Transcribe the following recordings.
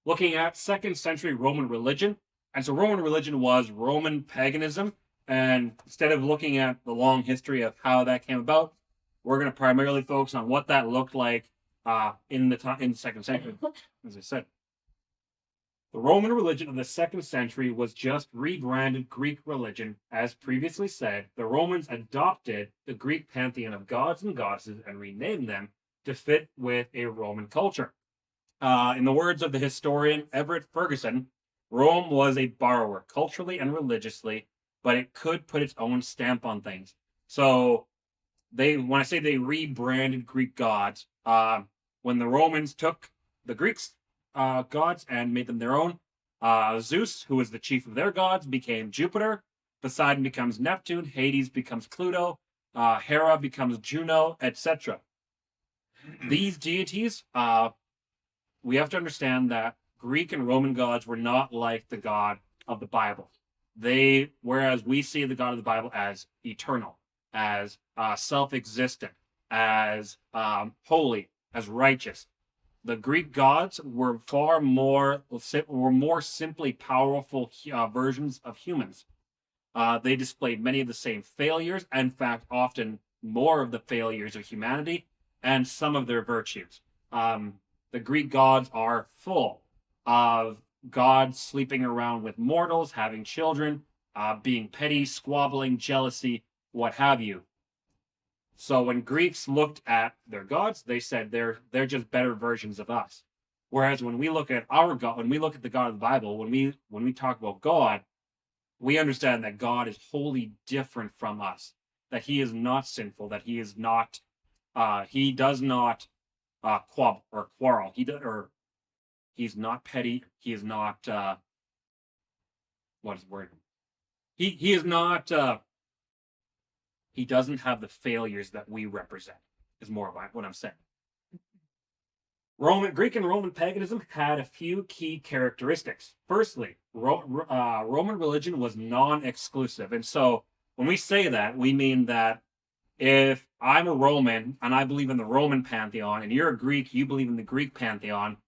looking at 2nd century Roman religion. And so Roman religion was Roman paganism. And instead of looking at the long history of how that came about, we're going to primarily focus on what that looked like in the 2nd century, as I said. The Roman religion of the 2nd century was just rebranded Greek religion. As previously said, the Romans adopted the Greek pantheon of gods and goddesses and renamed them to fit with a Roman culture. In the words of the historian Everett Ferguson, Rome was a borrower culturally and religiously, but it could put its own stamp on things. So when I say they rebranded Greek gods, when the Romans took the Greeks gods and made them their own, Zeus, who was the chief of their gods, became Jupiter. Poseidon becomes Neptune. Hades becomes Pluto. Hera becomes Juno, etc. These deities, we have to understand that Greek and Roman gods were not like the God of the Bible. Whereas we see the God of the Bible as eternal, as self-existent, as holy, as righteous. The Greek gods were more simply powerful versions of humans. They displayed many of the same failures, in fact, often more of the failures of humanity, and some of their virtues. The Greek gods are full of gods sleeping around with mortals, having children, being petty, squabbling, jealousy, what have you. So when Greeks looked at their gods, they said they're just better versions of us. Whereas when we look at our God, when we look at the God of the Bible, when we talk about God, we understand that God is wholly different from us. That He is not sinful. That He is not. He does not quabble or quarrel. He's not petty. He is not. What is the word? He is not. He doesn't have the failures that we represent, is more of what I'm saying. Greek and Roman paganism had a few key characteristics. Firstly, Roman religion was non-exclusive. And so when we say that, we mean that if I'm a Roman and I believe in the Roman pantheon, and you're a Greek, you believe in the Greek pantheon,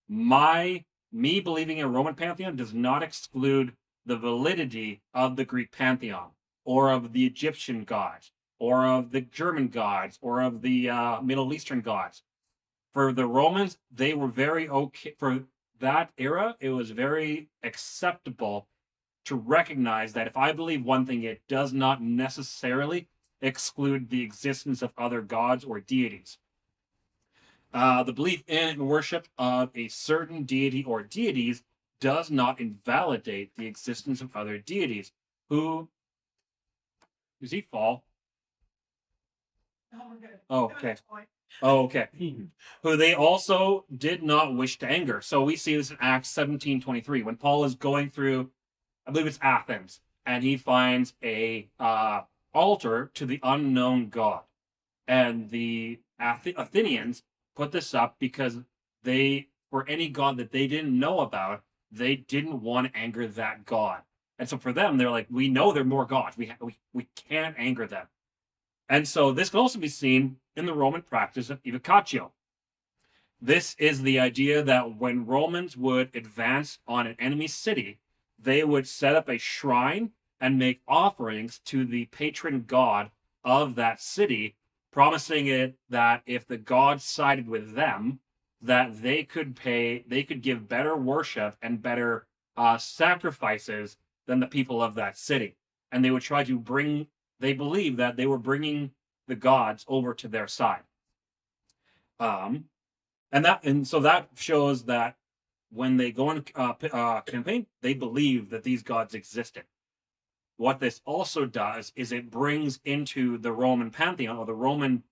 me believing in a Roman pantheon does not exclude the validity of the Greek pantheon, or of the Egyptian gods, or of the German gods, or of the Middle Eastern gods. For the Romans, they were very okay. For that era, it was very acceptable to recognize that if I believe one thing, it does not necessarily exclude the existence of other gods or deities. The belief in and worship of a certain deity or deities does not invalidate the existence of other deities. Who does he fall? Oh, we're good. Oh, okay. Oh, okay. Who they also did not wish to anger. So we see this in Acts 17:23 when Paul is going through, I believe it's Athens, and he finds a altar to the unknown god. And the Athenians put this up because for any god that they didn't know about, they didn't want to anger that god. And so for them, they're like, we know there are more gods. We can't anger them. And so this can also be seen in the Roman practice of evocatio. This is the idea that when Romans would advance on an enemy city, they would set up a shrine and make offerings to the patron god of that city, promising it that if the god sided with them, that they could give better worship and better sacrifices than the people of that city. And they would try to they believed that they were bringing the gods over to their side. And so that shows that when they go on campaign, they believe that these gods existed. What this also does is it brings into the Roman pantheon, or the Roman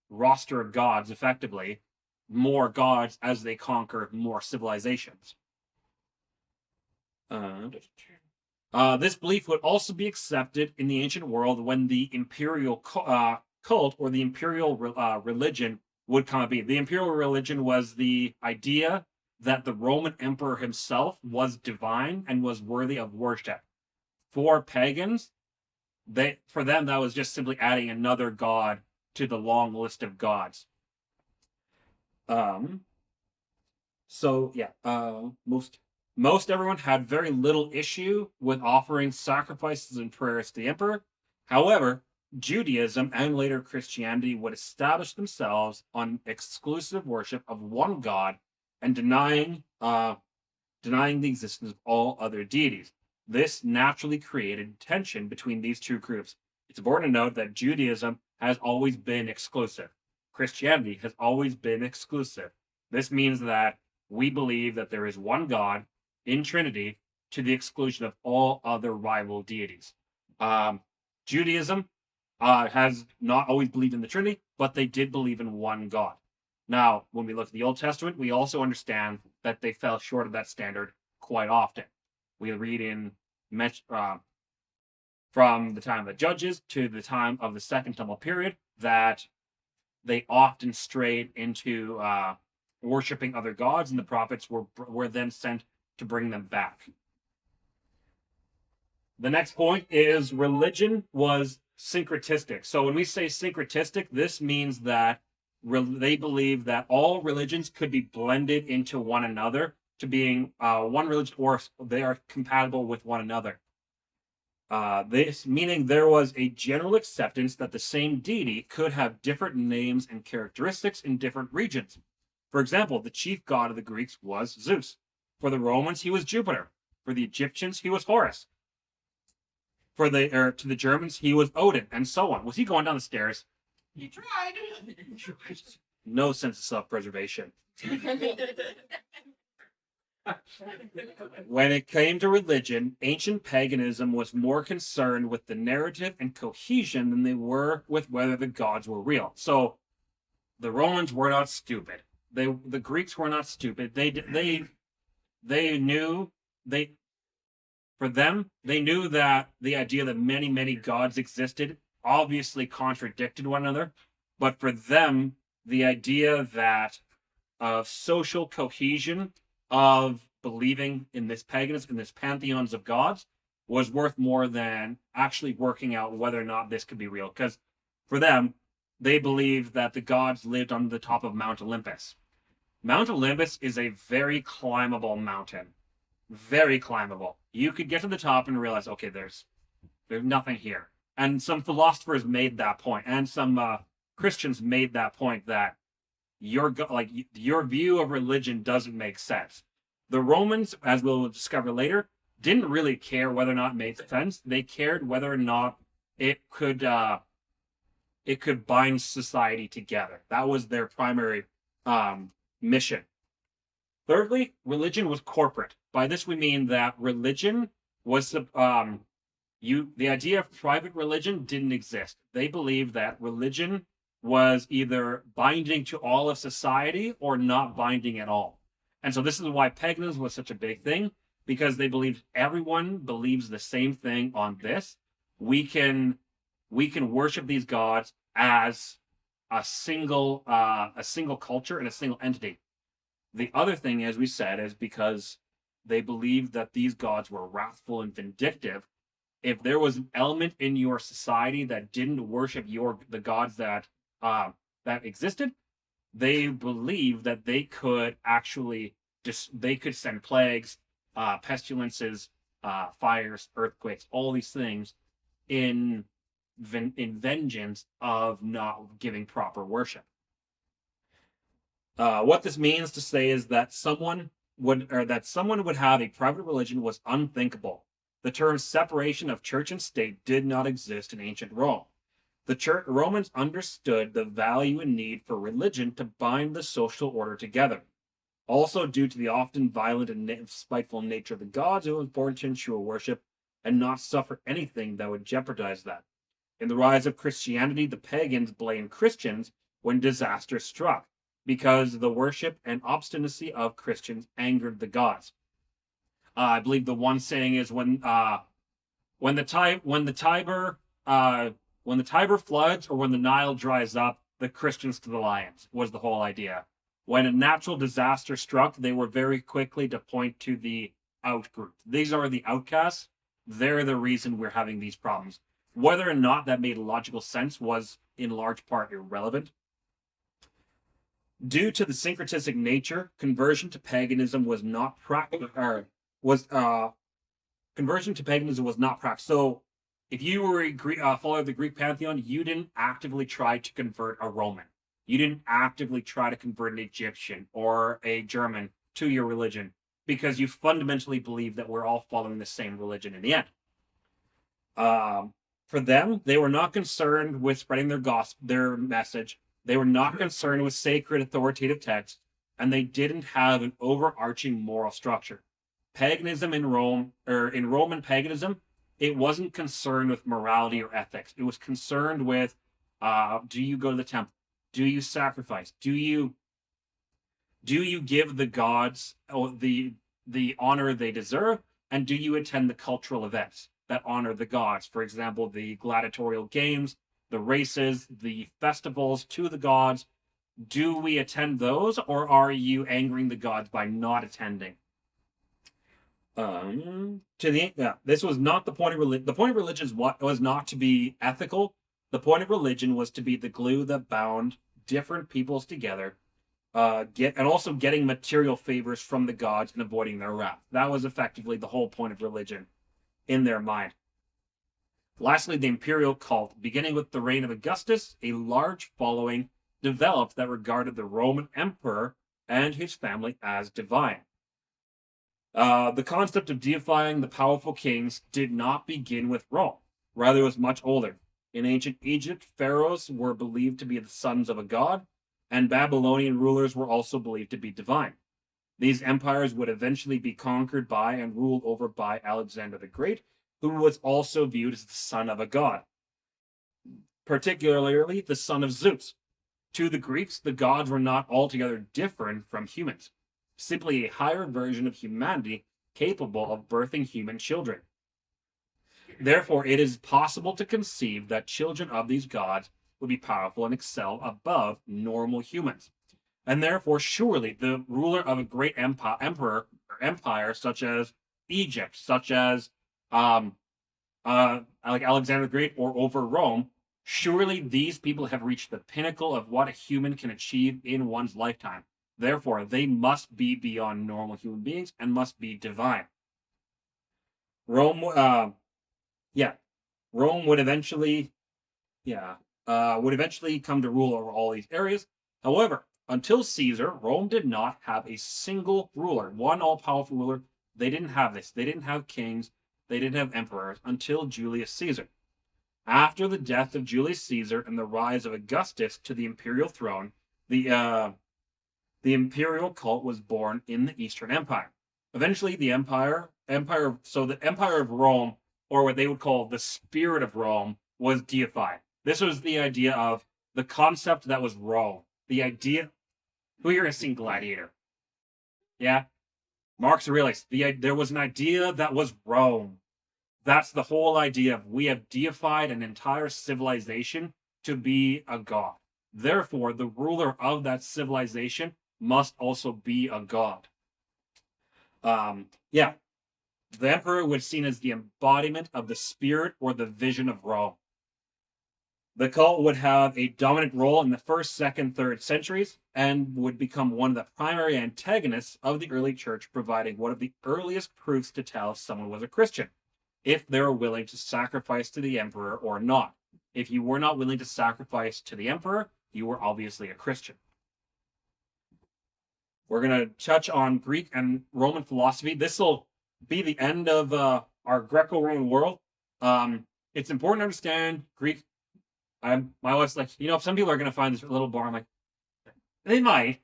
roster of gods, effectively, more gods as they conquer more civilizations. This belief would also be accepted in the ancient world when the imperial cult or the imperial religion would come to be. The imperial religion was the idea that the Roman emperor himself was divine and was worthy of worship. For pagans, for them, that was just simply adding another god to the long list of gods. So yeah, most everyone had very little issue with offering sacrifices and prayers to the emperor. However, Judaism and later Christianity would establish themselves on exclusive worship of one God and denying the existence of all other deities. This naturally created tension between these two groups. It's important to note that Judaism has always been exclusive. Christianity has always been exclusive. This means that we believe that there is one God in Trinity to the exclusion of all other rival deities. Judaism has not always believed in the Trinity, but they did believe in one God. Now, when we look at the Old Testament, we also understand that they fell short of that standard quite often. We read in from the time of the Judges to the time of the Second Temple period that they often strayed into worshiping other gods, and the prophets were then sent to bring them back. The next point is religion was syncretistic. So when we say syncretistic, this means that they believe that all religions could be blended into one another to being one religion, or they are compatible with one another. This meaning there was a general acceptance that the same deity could have different names and characteristics in different regions. For example, the chief god of the Greeks was Zeus. For the Romans, he was Jupiter. For the Egyptians, he was Horus. To the Germans, he was Odin, and so on. Was he going down the stairs? He tried. No sense of self-preservation. When it came to religion, ancient paganism was more concerned with the narrative and cohesion than they were with whether the gods were real. So, the Romans were not stupid. The Greeks were not stupid. They knew that the idea that many gods existed obviously contradicted one another, but for them, the idea that of social cohesion, of believing in this paganism, in this pantheons of gods, was worth more than actually working out whether or not this could be real. Because for them, they believed that the gods lived on the top of Mount Olympus. Mount Olympus is a very climbable mountain. Very climbable. You could get to the top and realize, okay, there's nothing here. And some philosophers made that point, and some Christians made that point that your view of religion doesn't make sense. The Romans, as we'll discover later, didn't really care whether or not it made sense. They cared whether or not it could bind society together. That was their primary mission. Thirdly, religion was corporate. By this we mean that religion was the idea of private religion didn't exist. They believed that religion was either binding to all of society or not binding at all. And so this is why paganism was such a big thing, because they believed everyone believes the same thing on this. We can worship these gods as a single culture and a single entity. The other thing, as we said, is because they believed that these gods were wrathful and vindictive. If there was an element in your society that didn't worship the gods that existed, they believed that they could actually send plagues, pestilences, fires, earthquakes, all these things in vengeance of not giving proper worship. What this means to say is that someone would have a private religion was unthinkable. The term separation of church and state did not exist in ancient Rome. The Romans understood the value and need for religion to bind the social order together. Also, due to the often violent and spiteful nature of the gods, it was important to ensure worship and not suffer anything that would jeopardize that. In the rise of Christianity, the pagans blamed Christians when disaster struck, because the worship and obstinacy of Christians angered the gods. I believe the one saying is when the Tiber floods or when the Nile dries up, the Christians to the lions was the whole idea. When a natural disaster struck, they were very quickly to point to the out group. These are the outcasts. They're the reason we're having these problems. Whether or not that made logical sense was in large part irrelevant. Due to the syncretistic nature, conversion to paganism was not practiced. Conversion to paganism was not practiced. So, if you were a follower of the Greek pantheon, you didn't actively try to convert a Roman. You didn't actively try to convert an Egyptian or a German to your religion because you fundamentally believe that we're all following the same religion in the end. For them, they were not concerned with spreading their gospel, their message. They were not concerned with sacred authoritative texts, and they didn't have an overarching moral structure. Paganism in Rome, or in Roman paganism, it wasn't concerned with morality or ethics. It was concerned with, do you go to the temple? Do you sacrifice? Do you give the gods the honor they deserve? And do you attend the cultural events that honor the gods? For example, the gladiatorial games, the races, the festivals to the gods. Do we attend those, or are you angering the gods by not attending? This was not the point of religion. The point of religion was not to be ethical. The point of religion was to be the glue that bound different peoples together, and also getting material favors from the gods and avoiding their wrath. That was effectively the whole point of religion in their mind. Lastly, the imperial cult. Beginning with the reign of Augustus, a large following developed that regarded the Roman emperor and his family as divine. The concept of deifying the powerful kings did not begin with Rome. Rather, it was much older. In ancient Egypt, pharaohs were believed to be the sons of a god, and Babylonian rulers were also believed to be divine. These empires would eventually be conquered by and ruled over by Alexander the Great, who was also viewed as the son of a god, particularly the son of Zeus. To the Greeks, the gods were not altogether different from humans, simply a higher version of humanity capable of birthing human children. Therefore, it is possible to conceive that children of these gods would be powerful and excel above normal humans. And therefore, surely the ruler of a great empire such as Egypt, such as like Alexander the Great, or over Rome, surely these people have reached the pinnacle of what a human can achieve in one's lifetime. Therefore, they must be beyond normal human beings and must be divine. Rome would eventually come to rule over all these areas. However, until Caesar, Rome did not have a single ruler, one all-powerful ruler. They didn't have this. They didn't have kings. They didn't have emperors until Julius Caesar. After the death of Julius Caesar and the rise of Augustus to the imperial throne, the imperial cult was born in the Eastern Empire. Eventually, the empire of Rome, or what they would call the spirit of Rome, was deified. This was the idea of the concept that was Rome. The idea. Who here has seen Gladiator? Yeah? Marx Aurelius. There was an idea that was Rome. That's the whole idea of we have deified an entire civilization to be a god. Therefore, the ruler of that civilization must also be a god. The emperor was seen as the embodiment of the spirit or the vision of Rome. The cult would have a dominant role in the 1st, 2nd, 3rd centuries and would become one of the primary antagonists of the early church, providing one of the earliest proofs to tell if someone was a Christian, if they were willing to sacrifice to the emperor or not. If you were not willing to sacrifice to the emperor, you were obviously a Christian. We're going to touch on Greek and Roman philosophy. This will be the end of our Greco-Roman world. It's important to understand Greek. My wife's like, some people are going to find this a little boring. I'm like, they might.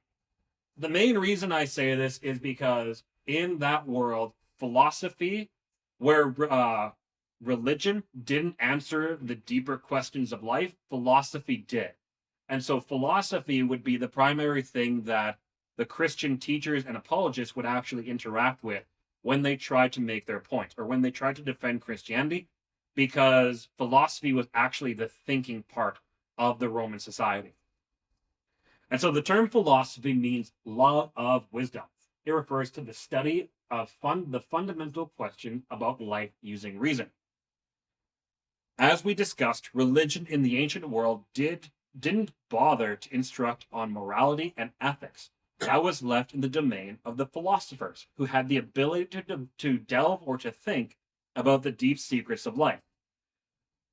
The main reason I say this is because in that world, philosophy, where religion didn't answer the deeper questions of life, philosophy did. And so philosophy would be the primary thing that the Christian teachers and apologists would actually interact with when they tried to make their point, or when they tried to defend Christianity, because philosophy was actually the thinking part of the Roman society. And so the term philosophy means love of wisdom. It refers to the study of the fundamental question about life using reason. As we discussed, religion in the ancient world did didn't bother to instruct on morality and ethics. That was left in the domain of the philosophers, who had the ability to delve or to think about the deep secrets of life.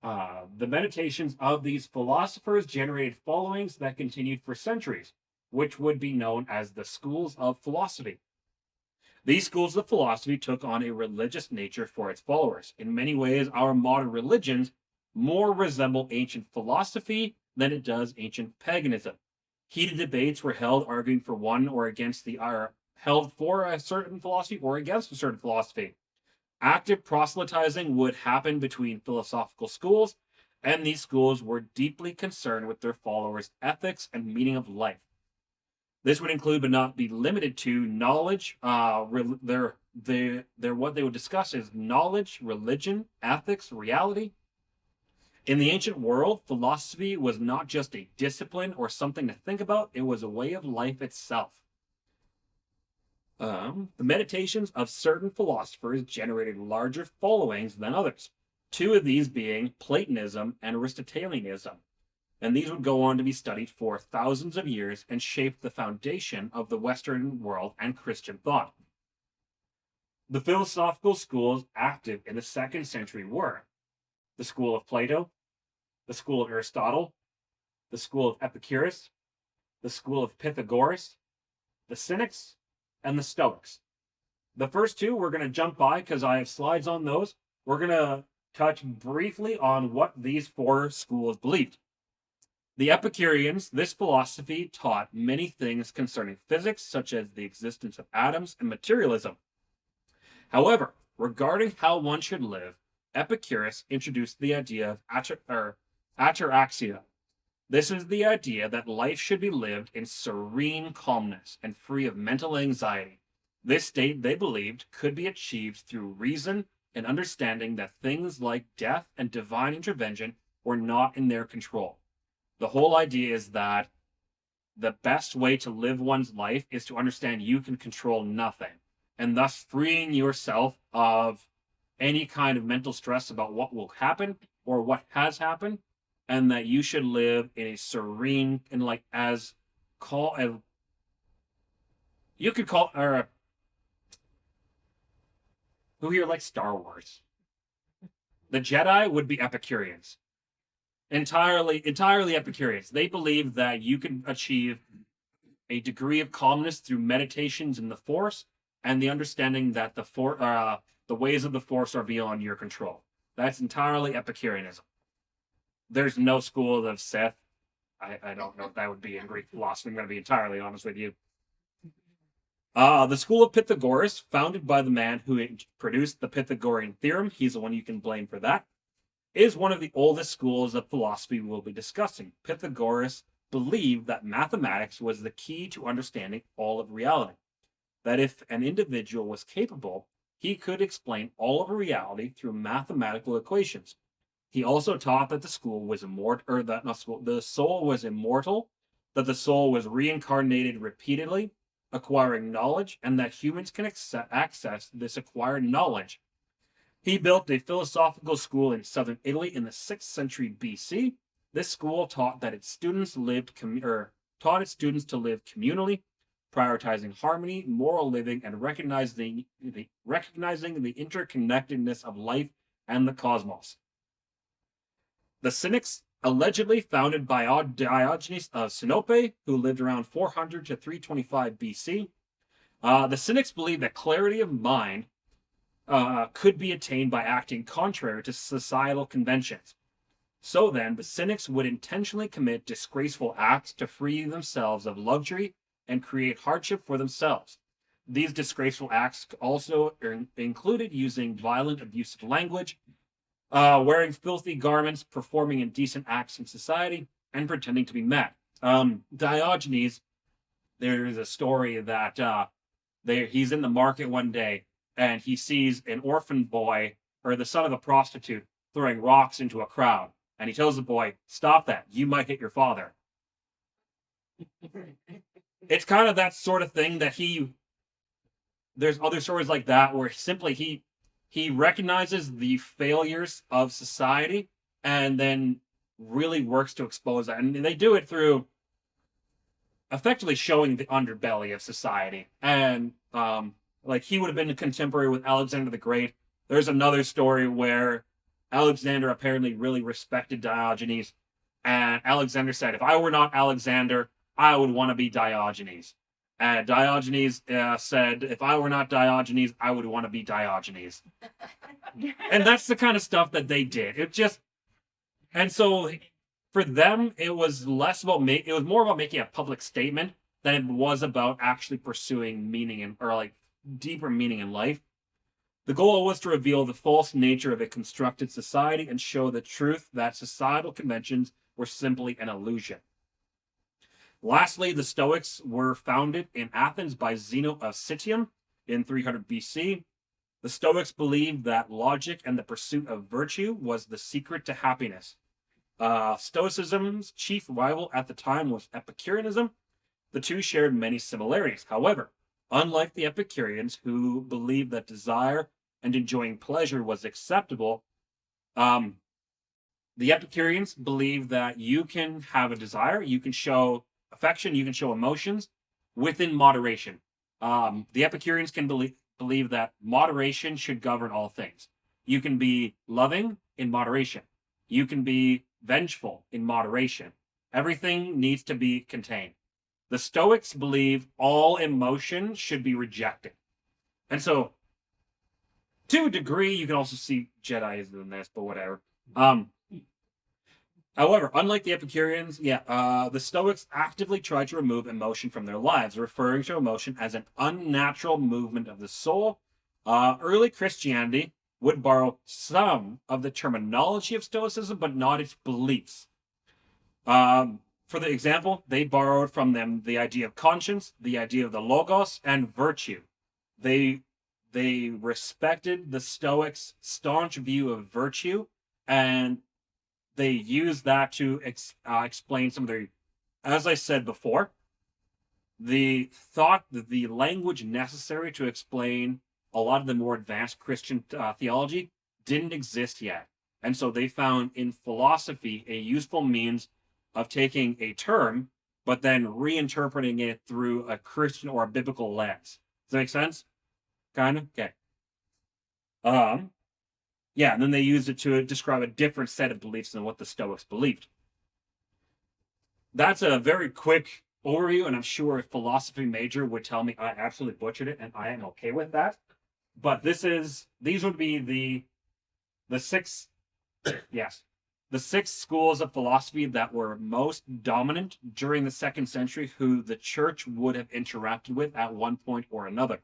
The meditations of these philosophers generated followings that continued for centuries, which would be known as the schools of philosophy. These schools of philosophy took on a religious nature for its followers. In many ways, our modern religions more resemble ancient philosophy than it does ancient paganism. Heated debates were held arguing for one or against the other, held for a certain philosophy or against a certain philosophy. Active proselytizing would happen between philosophical schools, and these schools were deeply concerned with their followers' ethics and meaning of life. This would include, but not be limited to, knowledge. What they would discuss is knowledge, religion, ethics, reality. In the ancient world, philosophy was not just a discipline or something to think about; it was a way of life itself. The meditations of certain philosophers generated larger followings than others. Two of these being Platonism and Aristotelianism, and these would go on to be studied for thousands of years and shape the foundation of the Western world and Christian thought. The philosophical schools active in the 2nd century were the school of Plato, the school of Aristotle, the school of Epicurus, the school of Pythagoras, the Cynics, and the Stoics. The first two we're going to jump by because I have slides on those. We're going to touch briefly on what these 4 schools believed. The Epicureans, this philosophy taught many things concerning physics, such as the existence of atoms and materialism. However, regarding how one should live, Epicurus introduced the idea of ataraxia. This is the idea that life should be lived in serene calmness and free of mental anxiety. This state, they believed, could be achieved through reason and understanding that things like death and divine intervention were not in their control. The whole idea is that the best way to live one's life is to understand you can control nothing, and thus freeing yourself of any kind of mental stress about what will happen or what has happened, and that you should live in a serene and who here likes Star Wars? The Jedi would be Epicureans. Entirely Epicureans. They believe that you can achieve a degree of calmness through meditations in the Force and the understanding that the ways of the Force are beyond your control. That's entirely Epicureanism. There's no school of Seth. I don't know if that would be in Greek philosophy. I'm going to be entirely honest with you. The school of Pythagoras, founded by the man who produced the Pythagorean theorem, he's the one you can blame for that, is one of the oldest schools of philosophy we'll be discussing. Pythagoras believed that mathematics was the key to understanding all of reality. That if an individual was capable, he could explain all of reality through mathematical equations. He also taught that the soul was immortal, that the soul was reincarnated repeatedly, acquiring knowledge, and that humans can access this acquired knowledge. He built a philosophical school in southern Italy in the 6th century BC. This school taught that its students to live communally, prioritizing harmony, moral living, and recognizing the interconnectedness of life and the cosmos. The Cynics, allegedly founded by Diogenes of Sinope, who lived around 400 to 325 BC. The Cynics believed that clarity of mind could be attained by acting contrary to societal conventions. So then, the Cynics would intentionally commit disgraceful acts to free themselves of luxury and create hardship for themselves. These disgraceful acts also included using violent, abusive language, wearing filthy garments, performing indecent acts in society, and pretending to be mad. Diogenes, there is a story that he's in the market one day and he sees an orphan boy, or the son of a prostitute, throwing rocks into a crowd. And he tells the boy, "Stop that, you might hit your father." It's kind of that sort of thing that there's other stories like that where simply he recognizes the failures of society and then really works to expose that. And they do it through effectively showing the underbelly of society. And like he would have been a contemporary with Alexander the Great. There's another story where Alexander apparently really respected Diogenes, and Alexander said, if I were not Alexander, I would want to be Diogenes. And Diogenes said, if I were not Diogenes, I would want to be Diogenes. And that's the kind of stuff that they did. It just, and so for them, it was less about it was more about making a public statement than it was about actually pursuing meaning or like deeper meaning in life. The goal was to reveal the false nature of a constructed society and show the truth that societal conventions were simply an illusion. Lastly, the Stoics were founded in Athens by Zeno of Citium in 300 BC. The Stoics believed that logic and the pursuit of virtue was the secret to happiness. Stoicism's chief rival at the time was Epicureanism. The two shared many similarities. However, unlike the Epicureans, who believed that desire and enjoying pleasure was acceptable, the Epicureans believed that you can have a desire, you can show affection, you can show emotions within moderation. The Epicureans can believe that moderation should govern all things. You can be loving in moderation. You can be vengeful in moderation. Everything needs to be contained. The Stoics believe all emotion should be rejected. And so, to a degree, you can also see Jedis in this, but whatever. However, unlike the Epicureans, the Stoics actively tried to remove emotion from their lives, referring to emotion as an unnatural movement of the soul. Early Christianity would borrow some of the terminology of Stoicism, but not its beliefs. For the example, they borrowed from them the idea of conscience, the idea of the logos, and virtue. They respected the Stoics' staunch view of virtue, and they used that to explain some of their, as I said before, the language necessary to explain a lot of the more advanced Christian theology didn't exist yet. And so they found in philosophy a useful means of taking a term, but then reinterpreting it through a Christian or a biblical lens. Does that make sense? Kind of? Okay. And then they used it to describe a different set of beliefs than what the Stoics believed. That's a very quick overview, and I'm sure a philosophy major would tell me I absolutely butchered it, and I am okay with that. But these would be the six schools of philosophy that were most dominant during the 2nd century, who the church would have interacted with at one point or another.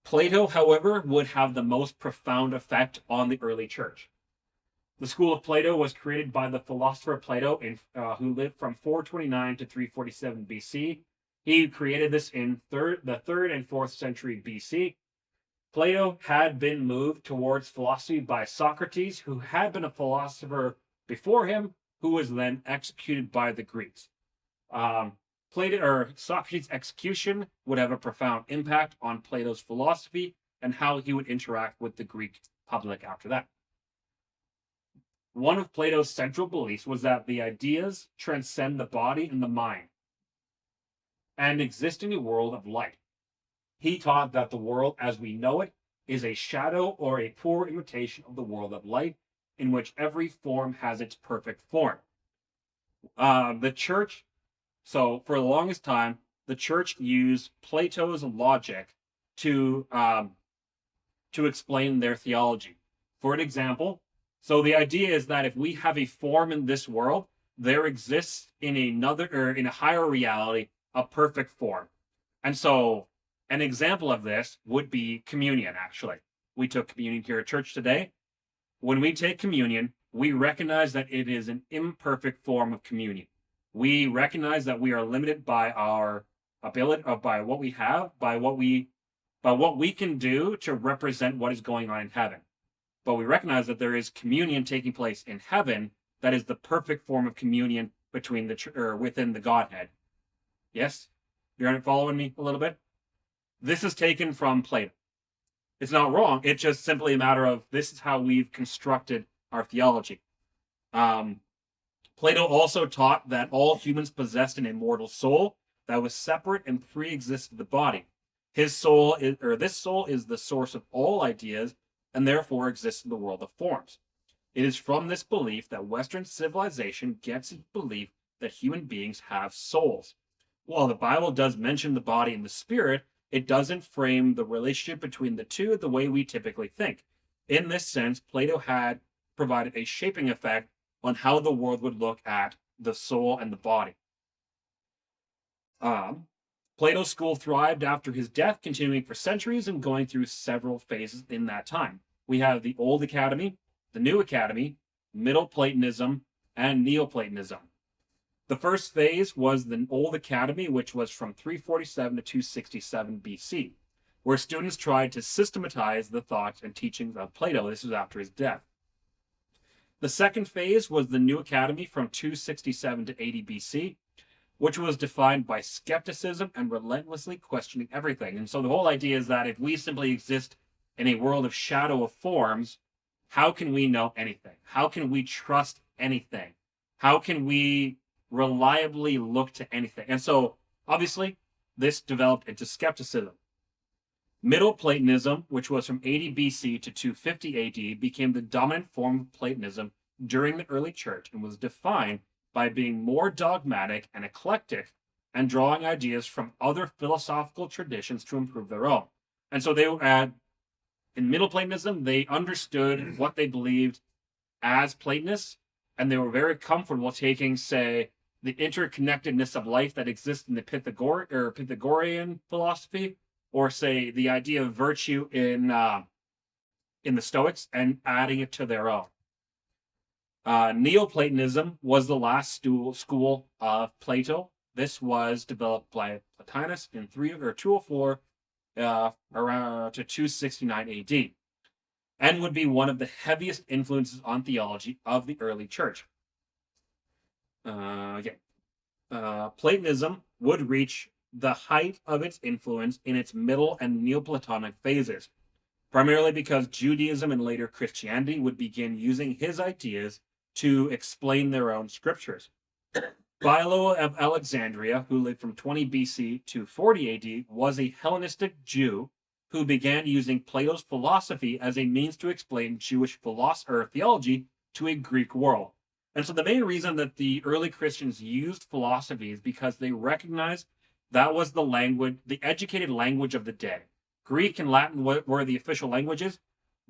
Plato, however, would have the most profound effect on the early church. The school of Plato was created by the philosopher Plato, who lived from 429 to 347 BC. He created this in the 3rd and 4th century BC. Plato had been moved towards philosophy by Socrates, who had been a philosopher before him, who was then executed by the Greeks. Socrates' execution would have a profound impact on Plato's philosophy and how he would interact with the Greek public after that. One of Plato's central beliefs was that the ideas transcend the body and the mind and exist in a world of light. He taught that the world as we know it is a shadow or a poor imitation of the world of light, in which every form has its perfect form. The church, so for the longest time, the church used Plato's logic to explain their theology. For an example, so the idea is that if we have a form in this world, there exists in a higher reality a perfect form. And so an example of this would be communion, actually. We took communion here at church today. When we take communion, we recognize that it is an imperfect form of communion. We recognize that we are limited by our ability, by what we have, by what we can do to represent what is going on in heaven. But we recognize that there is communion taking place in heaven that is the perfect form of communion within the Godhead. Yes? You're following me a little bit? This is taken from Plato. It's not wrong. It's just simply a matter of this is how we've constructed our theology. Plato also taught that all humans possessed an immortal soul that was separate and pre-existed the body. This soul is the source of all ideas and therefore exists in the world of forms. It is from this belief that Western civilization gets its belief that human beings have souls. While the Bible does mention the body and the spirit, it doesn't frame the relationship between the two the way we typically think. In this sense, Plato had provided a shaping effect on how the world would look at the soul and the body. Plato's school thrived after his death, continuing for centuries and going through several phases in that time. We have the Old Academy, the New Academy, Middle Platonism, and Neoplatonism. The first phase was the Old Academy, which was from 347 to 267 BC, where students tried to systematize the thoughts and teachings of Plato. This was after his death. The second phase was the New Academy from 267 to 80 BC, which was defined by skepticism and relentlessly questioning everything. And so the whole idea is that if we simply exist in a world of shadow of forms, how can we know anything? How can we trust anything? How can we reliably look to anything? And so, obviously, this developed into skepticism. Middle Platonism, which was from 80 BC to 250 AD, became the dominant form of Platonism during the early church and was defined by being more dogmatic and eclectic and drawing ideas from other philosophical traditions to improve their own. And so in Middle Platonism, they understood what they believed as Platonists, and they were very comfortable taking, say, the interconnectedness of life that exists in the Pythagorean philosophy, or say the idea of virtue in the Stoics, and adding it to their own. Neoplatonism was the last school of Plato. This was developed by Plotinus in 204 around to 269 AD, and would be one of the heaviest influences on theology of the early church. Platonism would reach the height of its influence in its middle and Neoplatonic phases, primarily because Judaism and later Christianity would begin using his ideas to explain their own scriptures. Philo of Alexandria, who lived from 20 BC to 40 AD, was a Hellenistic Jew who began using Plato's philosophy as a means to explain Jewish theology to a Greek world. And so the main reason that the early Christians used philosophy is because they recognized that was the language, the educated language of the day. Greek and Latin were the official languages,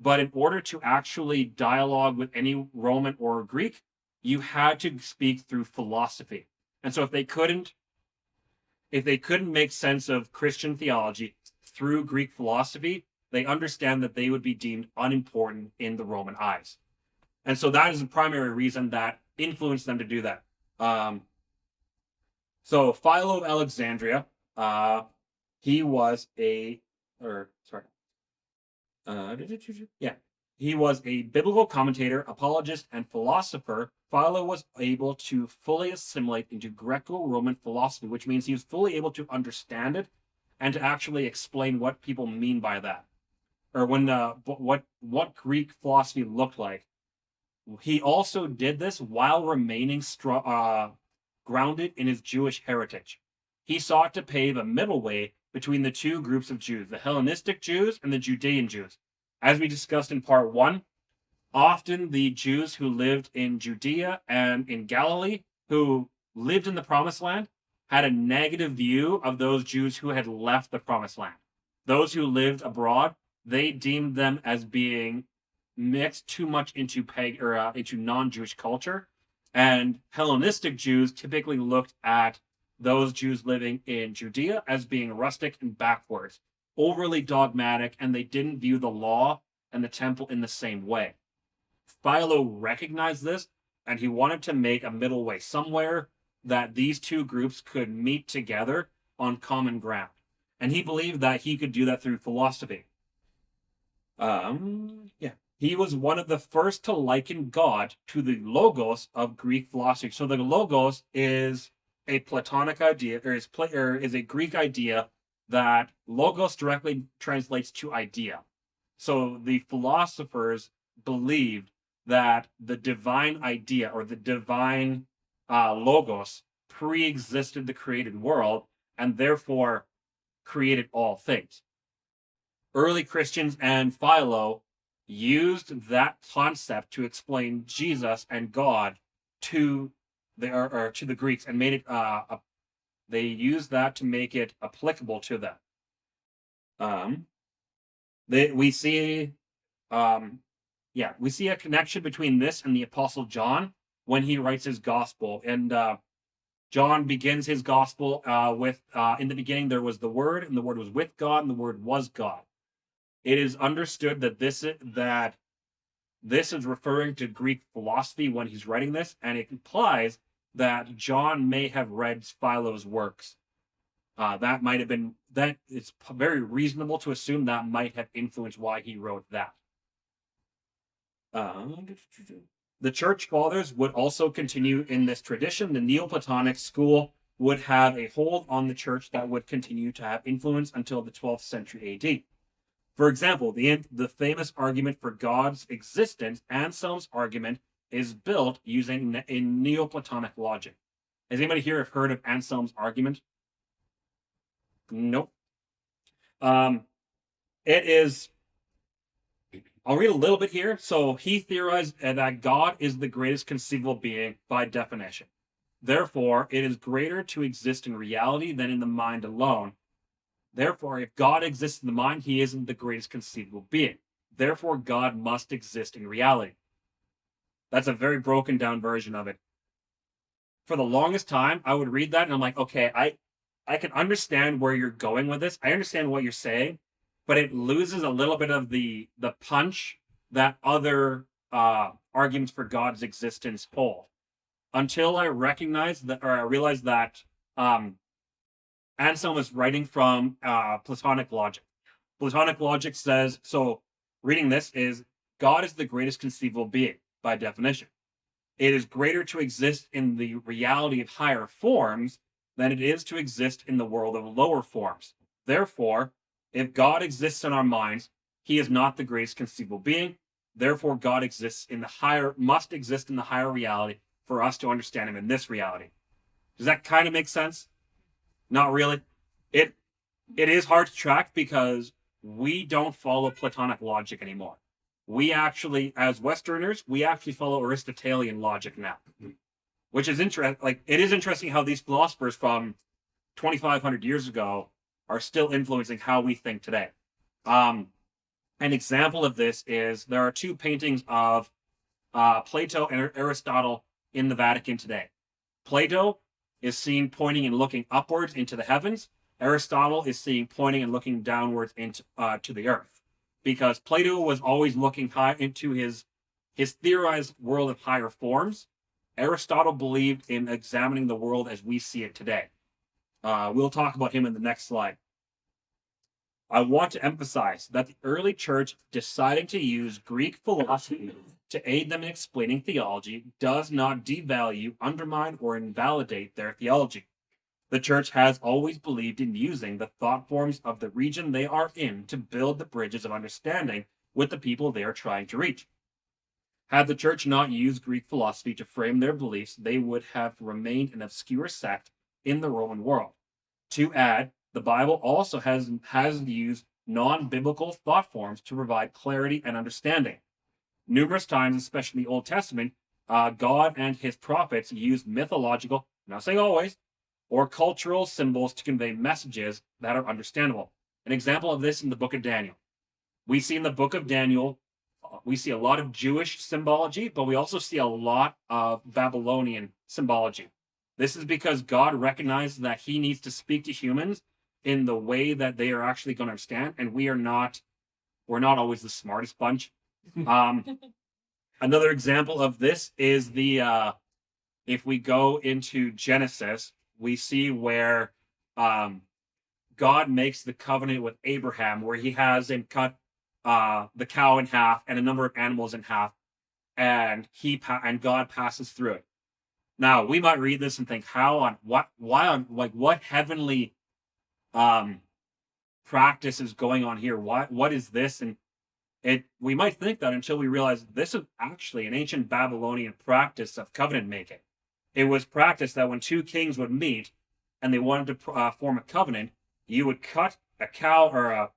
but in order to actually dialogue with any Roman or Greek, you had to speak through philosophy. And so if they couldn't make sense of Christian theology through Greek philosophy, they understand that they would be deemed unimportant in the Roman eyes. And so that is the primary reason that influenced them to do that. So Philo of Alexandria, he was a biblical commentator, apologist, and philosopher. Philo was able to fully assimilate into Greco-Roman philosophy, which means he was fully able to understand it and to actually explain what people mean by that, or what Greek philosophy looked like. He also did this while remaining grounded in his Jewish heritage. He sought to pave a middle way between the two groups of Jews, the Hellenistic Jews and the Judean Jews. As we discussed in part 1, often the Jews who lived in Judea and in Galilee, who lived in the Promised Land, had a negative view of those Jews who had left the Promised Land. Those who lived abroad, they deemed them as being mixed too much into into non-Jewish culture, and Hellenistic Jews typically looked at those Jews living in Judea as being rustic and backwards, overly dogmatic, and they didn't view the law and the temple in the same way. Philo recognized this, and he wanted to make a middle way, somewhere that these two groups could meet together on common ground. And he believed that he could do that through philosophy. He was one of the first to liken God to the logos of Greek philosophy. So the logos is a Platonic idea, or is a Greek idea that logos directly translates to idea. So the philosophers believed that the divine idea or the divine logos pre-existed the created world and therefore created all things. Early Christians and Philo used that concept to explain Jesus and God to the Greeks and made it they used that to make it applicable to them. We see we see a connection between this and the Apostle John when he writes his gospel. And John begins his gospel with in the beginning there was the Word, and the Word was with God, and the Word was God. It is understood that this is referring to Greek philosophy when he's writing this, and it implies that John may have read Philo's works. That might have been that. It's very reasonable to assume that might have influenced why he wrote that. The church fathers would also continue in this tradition. The Neoplatonic school would have a hold on the church that would continue to have influence until the 12th century AD. For example, the famous argument for God's existence, Anselm's argument, is built using a Neoplatonic logic. Has anybody here heard of Anselm's argument? Nope. It is. I'll read a little bit here. So he theorized that God is the greatest conceivable being by definition. Therefore, it is greater to exist in reality than in the mind alone. Therefore, if God exists in the mind, he isn't the greatest conceivable being. Therefore, God must exist in reality. That's a very broken down version of it. For the longest time, I would read that and I'm like, okay, I can understand where you're going with this. I understand what you're saying, but it loses a little bit of the punch that other arguments for God's existence hold. Until I realized that Anselm is writing from Platonic logic. Platonic logic says, so reading this is, God is the greatest conceivable being, by definition. It is greater to exist in the reality of higher forms than it is to exist in the world of lower forms. Therefore, if God exists in our minds, he is not the greatest conceivable being. Therefore, God must exist in the higher reality for us to understand him in this reality. Does that kind of make sense? Not really. It is hard to track because we don't follow Platonic logic anymore. We actually, as Westerners, we actually follow Aristotelian logic now, which is interesting. Like, it is interesting how these philosophers from 2,500 years ago are still influencing how we think today. An example of this is there are two paintings of Plato and Aristotle in the Vatican today. Plato is seen pointing and looking upwards into the heavens. Aristotle is seen pointing and looking downwards into to the earth, because Plato was always looking high into his theorized world of higher forms. Aristotle believed in examining the world as we see it today. We'll talk about him in the next slide. I want to emphasize that the early church deciding to use Greek philosophy to aid them in explaining theology does not devalue, undermine, or invalidate their theology. The church has always believed in using the thought forms of the region they are in to build the bridges of understanding with the people they are trying to reach. Had the church not used Greek philosophy to frame their beliefs, they would have remained an obscure sect in the Roman world. To add, the Bible also has used non-biblical thought forms to provide clarity and understanding. Numerous times, especially in the Old Testament, God and his prophets used mythological, I'm not saying always, or cultural symbols to convey messages that are understandable. An example of this in the book of Daniel. We see in the book of Daniel, we see a lot of Jewish symbology, but we also see a lot of Babylonian symbology. This is because God recognized that he needs to speak to humans in the way that they are actually going to understand, and we're not always the smartest bunch. Another example of this is if we go into Genesis, we see where God makes the covenant with Abraham, where he has him cut the cow in half and a number of animals in half, and God passes through it. Now, we might read this and think, what heavenly practice is going on here? What is this? And We might think that until we realize this is actually an ancient Babylonian practice of covenant making. It was practiced that when two kings would meet and they wanted to form a covenant, you would cut a cow or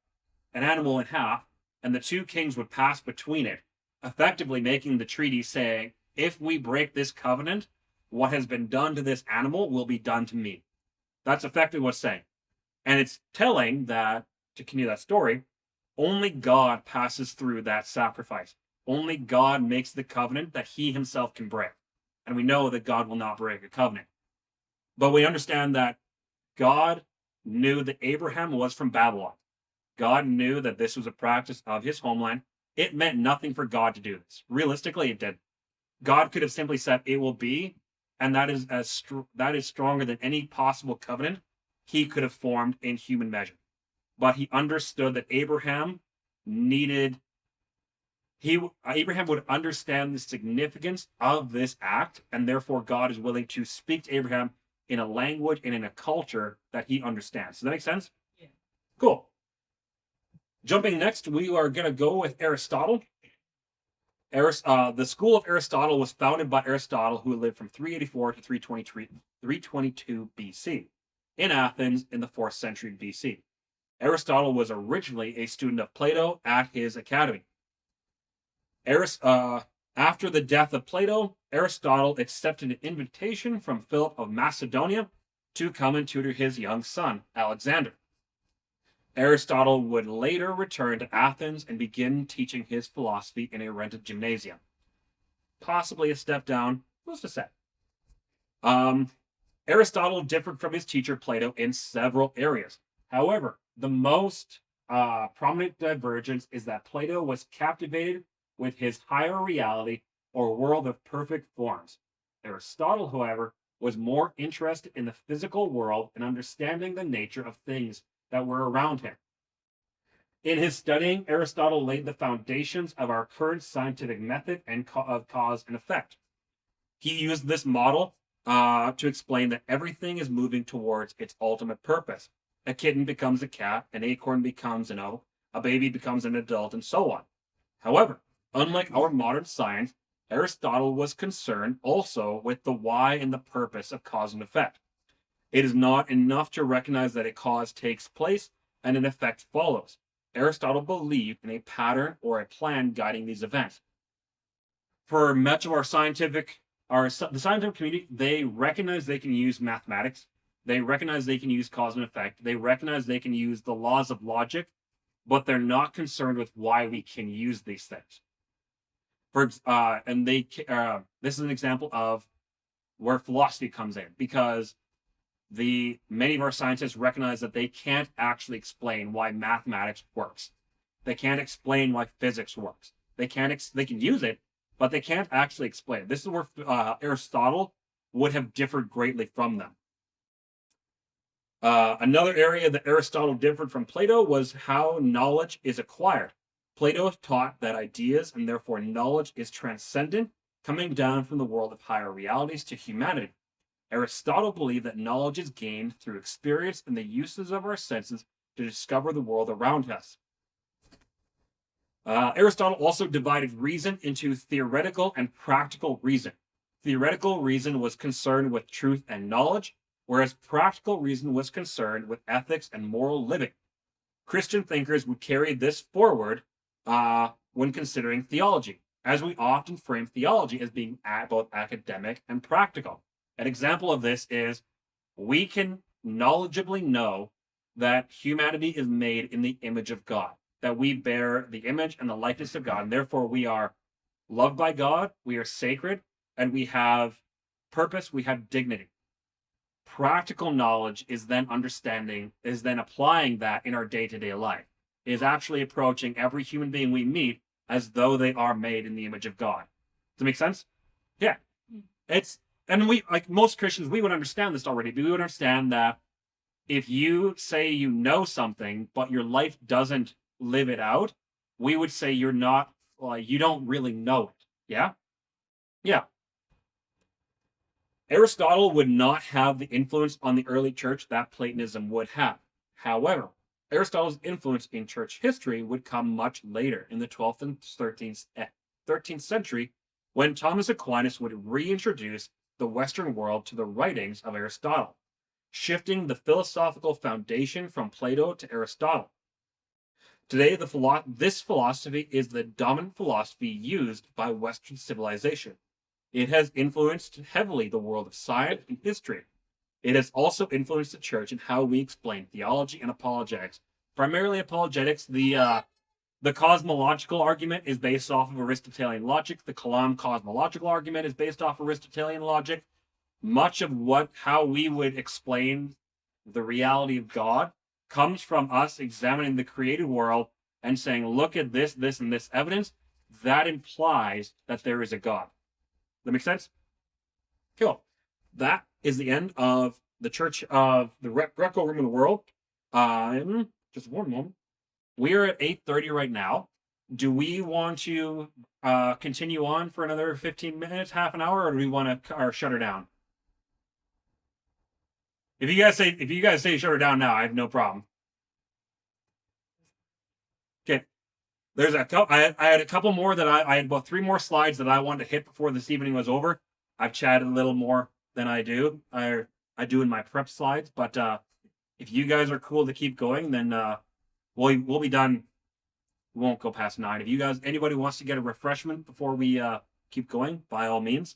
an animal in half, and the two kings would pass between it, effectively making the treaty saying, if we break this covenant, what has been done to this animal will be done to me. That's effectively what's saying. And it's telling that, to continue that story, only God passes through that sacrifice. Only God makes the covenant that he himself can break. And we know that God will not break a covenant. But we understand that God knew that Abraham was from Babylon. God knew that this was a practice of his homeland. It meant nothing for God to do this. Realistically, it did. God could have simply said, it will be, and that is stronger than any possible covenant he could have formed in human measure. But he understood that Abraham would understand the significance of this act, and therefore God is willing to speak to Abraham in a language and in a culture that he understands. Does that make sense? Yeah. Cool. Jumping next, we are going to go with Aristotle. The school of Aristotle was founded by Aristotle, who lived from 384 to 322 BC in Athens in the 4th century BC. Aristotle was originally a student of Plato at his academy. After the death of Plato, Aristotle accepted an invitation from Philip of Macedonia to come and tutor his young son, Alexander. Aristotle would later return to Athens and begin teaching his philosophy in a rented gymnasium. Possibly a step down, who's to say? Aristotle differed from his teacher Plato in several areas. However, the most prominent divergence is that Plato was captivated with his higher reality or world of perfect forms. Aristotle, however, was more interested in the physical world and understanding the nature of things that were around him. In his studying, Aristotle laid the foundations of our current scientific method of cause and effect. He used this model to explain that everything is moving towards its ultimate purpose. A kitten becomes a cat, an acorn becomes an oak, a baby becomes an adult, and so on. However, unlike our modern science, Aristotle was concerned also with the why and the purpose of cause and effect. It is not enough to recognize that a cause takes place and an effect follows. Aristotle believed in a pattern or a plan guiding these events. For much of the scientific community, they recognize they can use mathematics. They recognize they can use cause and effect. They recognize they can use the laws of logic, but they're not concerned with why we can use these things. This is an example of where philosophy comes in, because many of our scientists recognize that they can't actually explain why mathematics works. They can't explain why physics works. They can use it, but they can't actually explain it. This is where Aristotle would have differed greatly from them. Another area that Aristotle differed from Plato was how knowledge is acquired. Plato taught that ideas and therefore knowledge is transcendent, coming down from the world of higher realities to humanity. Aristotle believed that knowledge is gained through experience and the uses of our senses to discover the world around us. Aristotle also divided reason into theoretical and practical reason. Theoretical reason was concerned with truth and knowledge, whereas practical reason was concerned with ethics and moral living. Christian thinkers would carry this forward when considering theology, as we often frame theology as being both academic and practical. An example of this is we can knowledgeably know that humanity is made in the image of God, that we bear the image and the likeness of God, and therefore we are loved by God, we are sacred, and we have purpose, we have dignity. Practical knowledge is then applying that in our day-to-day life, is actually approaching every human being we meet as though they are made in the image of God. Does that make sense? Yeah. And we, like most Christians, we would understand this already, but we would understand that if you say you know something, but your life doesn't live it out, we would say you don't really know it. Yeah? Yeah. Aristotle would not have the influence on the early church that Platonism would have. However, Aristotle's influence in church history would come much later, in the 12th and 13th century, when Thomas Aquinas would reintroduce the Western world to the writings of Aristotle, shifting the philosophical foundation from Plato to Aristotle. Today, this philosophy is the dominant philosophy used by Western civilization. It has influenced heavily the world of science and history. It has also influenced the church in how we explain theology and apologetics. Primarily apologetics, the cosmological argument is based off of Aristotelian logic. The Kalam cosmological argument is based off Aristotelian logic. Much of how we would explain the reality of God comes from us examining the created world and saying, look at this, and this evidence. That implies that there is a God. That makes sense? Cool. That is the end of the Church of the Greco-Roman world. Just one moment. We are at 8:30 right now. Do we want to continue on for another 15 minutes, half an hour, or do we want to shut her down? If you guys say shut her down now, I have no problem. Okay. There's a couple. I had a couple more that I had about 3 more slides that I wanted to hit before this evening was over. I've chatted a little more than I do. I do in my prep slides, but if you guys are cool to keep going, then we'll be done. We won't go past 9. If anybody wants to get a refreshment before we keep going, by all means.